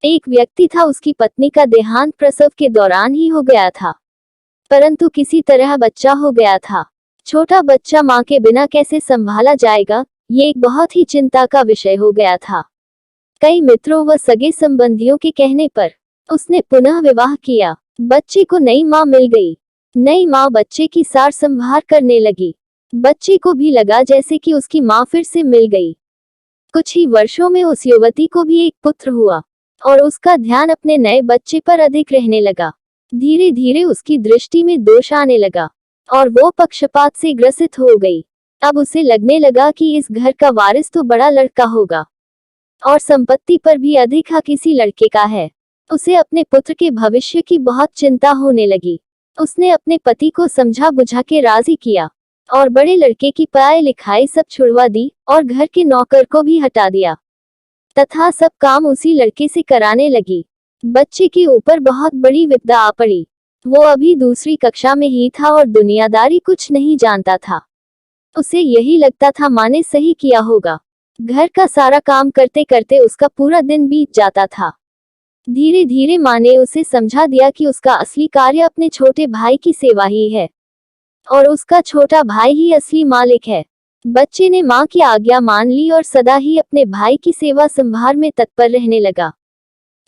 एक व्यक्ति था, उसकी पत्नी का देहांत प्रसव के दौरान ही हो गया था, परंतु किसी तरह बच्चा हो गया था। छोटा बच्चा मां के बिना कैसे संभाला जाएगा, ये एक बहुत ही चिंता का विषय हो गया था। कई मित्रों व सगे संबंधियों के कहने पर उसने पुनः विवाह किया। बच्चे को नई मां मिल गई। नई मां बच्चे की सार संभार करने लगी। बच्चे को भी लगा जैसे कि उसकी मां फिर से मिल गई। कुछ ही वर्षों में उस युवती को भी एक पुत्र हुआ और उसका ध्यान अपने नए बच्चे पर अधिक रहने लगा। धीरे धीरे उसकी दृष्टि में दोष आने लगा और वो पक्षपात से ग्रसित हो गई। अब उसे लगने लगा कि इस घर का वारिस तो बड़ा लड़का होगा और संपत्ति पर भी अधिक हक इसी लड़के का है। उसे अपने पुत्र के भविष्य की बहुत चिंता होने लगी। उसने अपने पति को समझा बुझा के राजी किया और बड़े लड़के की पढ़ाई लिखाई सब छुड़वा दी और घर के नौकर को भी हटा दिया तथा सब काम उसी लड़के से कराने लगी। बच्चे के ऊपर बहुत बड़ी विपदा आ पड़ी। वो अभी दूसरी कक्षा में ही था और दुनियादारी कुछ नहीं जानता था। उसे यही लगता था माँ ने सही किया होगा। घर का सारा काम करते करते उसका पूरा दिन बीत जाता था। धीरे धीरे माँ ने उसे समझा दिया कि उसका असली कार्य अपने छोटे भाई की सेवा ही है और उसका छोटा भाई ही असली मालिक है। बच्चे ने माँ की आज्ञा मान ली और सदा ही अपने भाई की सेवा संभार में तत्पर रहने लगा।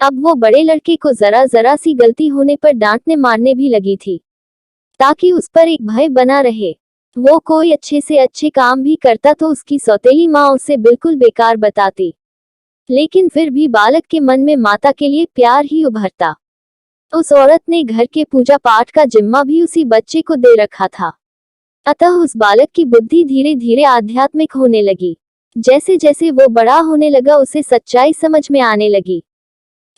अब वो बड़े लड़के को जरा जरा सी गलती होने पर डांटने मारने भी लगी थी, ताकि उस पर एक भय बना रहे। वो कोई अच्छे से अच्छे काम भी करता तो उसकी सौतेली माँ उसे बिल्कुल बेकार बताती, लेकिन फिर भी बालक के मन में माता के लिए प्यार ही उभरता। उस औरत ने घर के पूजा पाठ का जिम्मा भी उसी बच्चे को दे रखा था। अतः उस बालक की बुद्धि धीरे धीरे आध्यात्मिक होने लगी। जैसे जैसे वो बड़ा होने लगा उसे सच्चाई समझ में आने लगी,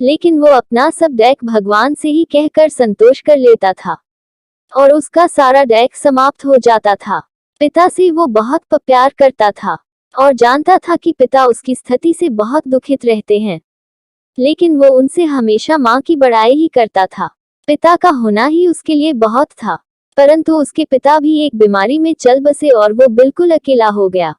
लेकिन वो अपना सब दैक भगवान से ही कहकर संतोष कर लेता था और उसका सारा दैक समाप्त हो जाता था। पिता से वो बहुत प्यार करता था और जानता था कि पिता उसकी स्थिति से बहुत दुखित रहते हैं, लेकिन वो उनसे हमेशा माँ की बड़ाई ही करता था। पिता का होना ही उसके लिए बहुत था, परंतु उसके पिता भी एक बीमारी में चल बसे और वो बिल्कुल अकेला हो गया।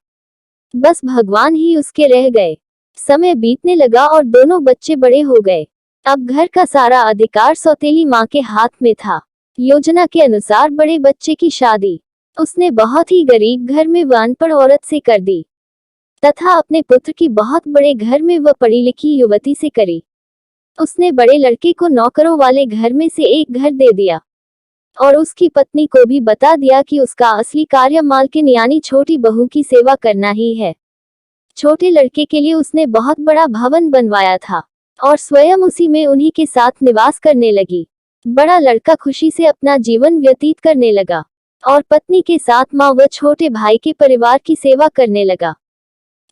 बस भगवान ही उसके रह गए। समय बीतने लगा और दोनों बच्चे बड़े हो गए। अब घर का सारा अधिकार सौतेली माँ के हाथ में था। योजना के अनुसार बड़े बच्चे की शादी उसने बहुत ही गरीब घर में व अनपढ़ औरत से कर दी तथा अपने पुत्र की बहुत बड़े घर में व पढ़ी लिखी युवती से करी। उसने बड़े लड़के को नौकरों वाले घर में से एक घर दे दिया और उसकी पत्नी को भी बता दिया कि उसका असली कार्य मालकिन यानी छोटी बहू की सेवा करना ही है। छोटे लड़के के लिए उसने बहुत बड़ा भवन बनवाया था और स्वयं उसी में उन्हीं के साथ निवास करने लगी। बड़ा लड़का खुशी से अपना जीवन व्यतीत करने लगा और पत्नी के साथ माँ व छोटे भाई के परिवार की सेवा करने लगा।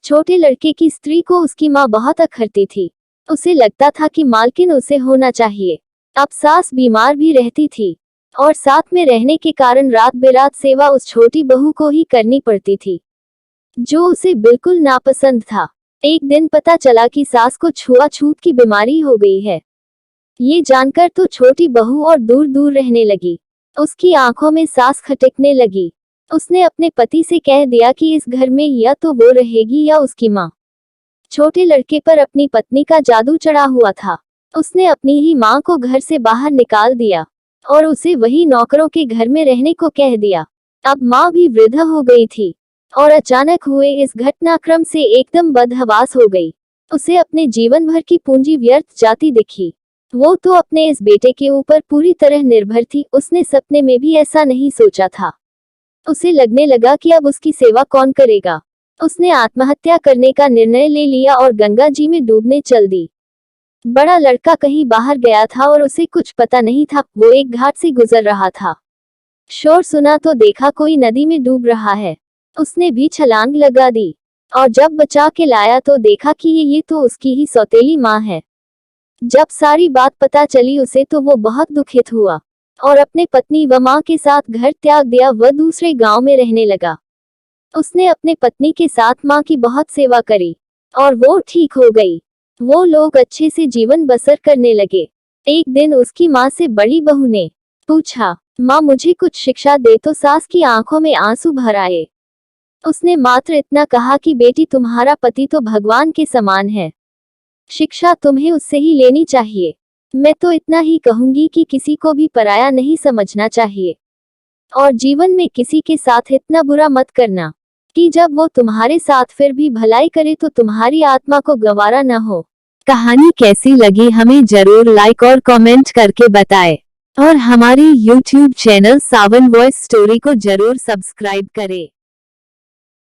छोटे लड़के की स्त्री को उसकी माँ बहुत अखरती थी। उसे लगता था कि मालकिन उसे होना चाहिए। अब सास बीमार भी रहती थी और साथ में रहने के कारण रात बेरात सेवा उस छोटी बहू को ही करनी पड़ती थी, जो उसे बिल्कुल नापसंद था। एक दिन पता चला कि सास को छुआछूत की बीमारी हो गई है। ये जानकर तो छोटी बहू और दूर दूर रहने लगी। उसकी आंखों में सांस खटकने लगी। उसने अपने पति से कह दिया कि इस घर में या तो वो रहेगी या उसकी माँ। छोटे लड़के पर अपनी पत्नी का जादू चढ़ा हुआ था। उसने अपनी ही माँ को घर से बाहर निकाल दिया और उसे वही नौकरों के घर में रहने को कह दिया। अब माँ भी वृद्ध हो गई थी और अचानक हुए इस घटनाक्रम से एकदम बदहवास हो गई। उसे अपने जीवन भर की पूंजी व्यर्थ जाती दिखी। वो तो अपने इस बेटे के ऊपर पूरी तरह निर्भर थी। उसने सपने में भी ऐसा नहीं सोचा था। उसे लगने लगा कि अब उसकी सेवा कौन करेगा। उसने आत्महत्या करने का निर्णय ले लिया और गंगा जी में डूबने चल दी। बड़ा लड़का कहीं बाहर गया था और उसे कुछ पता नहीं था। वो एक घाट से गुजर रहा था। शोर सुना तो देखा कोई नदी में डूब रहा है। उसने भी छलांग लगा दी और जब बचा के लाया तो देखा कि ये तो उसकी ही सौतेली माँ है। जब सारी बात पता चली उसे तो वो बहुत दुखित हुआ और अपने पत्नी व माँ के साथ घर त्याग दिया व दूसरे गांव में रहने लगा। उसने अपने पत्नी के साथ माँ की बहुत सेवा करी और वो ठीक हो गई। वो लोग अच्छे से जीवन बसर करने लगे। एक दिन उसकी माँ से बड़ी बहू ने पूछा, माँ मुझे कुछ शिक्षा दे, तो सास की आंखों में आंसू भर आए। उसने मात्र इतना कहा कि बेटी तुम्हारा पति तो भगवान के समान है। शिक्षा तुम्हें उससे ही लेनी चाहिए। मैं तो इतना ही कहूंगी कि किसी को भी पराया नहीं समझना चाहिए और जीवन में किसी के साथ इतना बुरा मत करना कि जब वो तुम्हारे साथ फिर भी भलाई करे तो तुम्हारी आत्मा को गवारा न हो। कहानी कैसी लगी हमें जरूर लाइक और कमेंट करके बताएं और हमारे YouTube चैनल सावन वॉइस स्टोरी को जरूर सब्सक्राइब करें।